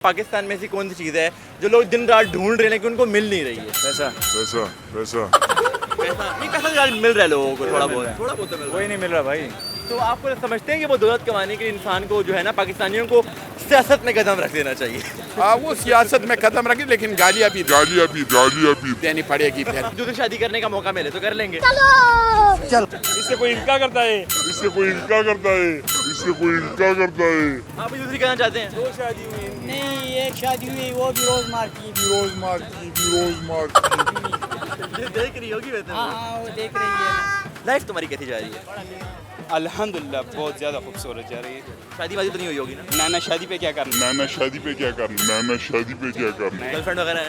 पाकिस्तान में ऐसी कौन सी चीज़ है जो लोग दिन रात ढूंढ रहे हैं लेकिन उनको मिल नहीं रही है? पैसा पैसा पैसा पैसा नहीं, पैसा यार मिल रहा है लोगों को, थोड़ा बहुत मिल रहा कोई नहीं मिल रहा भाई। है। तो आपको समझते हैं कि वो दौलत कमाने के लिए इंसान को जो है ना, पाकिस्तानियों को सियासत में कदम रख देना चाहिए? वो सियासत में कदम रखे लेकिन गालियाँ भी देनी पड़ेगी फिर। दूसरी शादी करने का मौका मिले तो कर लेंगे। इससे कोई इनका करता है, आप भी दूसरी करना चाहते हैं? दो शादी हुई, नहीं, एक शादी हुई वो भी रोज मारती ये देख रही होगी वैसे। हाँ वो देख रही है। लाइफ तुम्हारी कैसी जा रही है? अल्हम्दुलिल्लाह बहुत ज़्यादा खूबसूरत जा रही है। शादी वादी तो नहीं हुई होगी ना? नाना शादी पे क्या करना? शादी पे क्या करना गर्लफ्रेंड वगैरह है?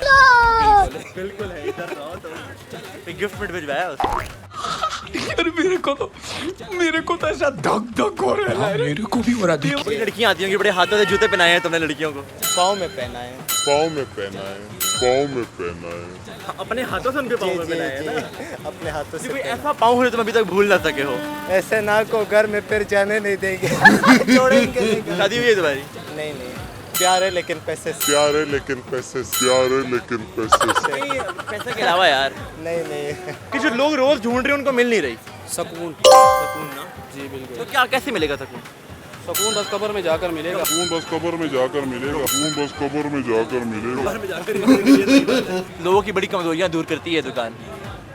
बिल्कुल है। इधर रहो तो गिफ्ट में भिजवाया उसको। मेरे को तो ऐसा धक हो रहा है। मेरे को भी हो रहा है। कोई लड़कियां आती होंगी, बड़े हाथों से जूते पहनाए हैं तुमने लड़कियों को? पाँव में पहना है। पाँव में पहना है अपने हाथों से उनके पाँव में पहनाए हैं ना? अपने हाथों से कोई ऐसा पाँव हो जो तुम अभी तक भूल ना सके हो? ऐसे ना को घर में फिर जाने नहीं देंगे। छोड़ेंगे नहीं। शादी हुई है तुम्हारी? नहीं प्यार है लेकिन पैसे से। लेकिन पैसे नहीं, पैसे के अलावा यार नहीं कि जो लोग रोज ढूंढ रहे हैं उनको मिल नहीं रही सुकून सुकून ना। जी बिल्कुल। तो क्या कैसे मिलेगा सुकून? सुकून बस कब्र में जाकर मिलेगा। बस कब्र में जाकर मिलेगा लोगों की बड़ी कमजोरियां दूर करती है दुकान।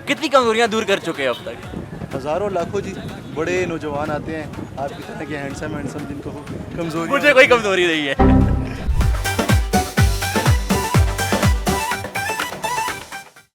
कितनी कमजोरियां दूर कर चुके हैं अब तक? हज़ारों लाखों जी बड़े नौजवान आते हैं आपकी तरह के हैंडसम जिनको कमजोरी मुझे कोई कमजोरी नहीं है।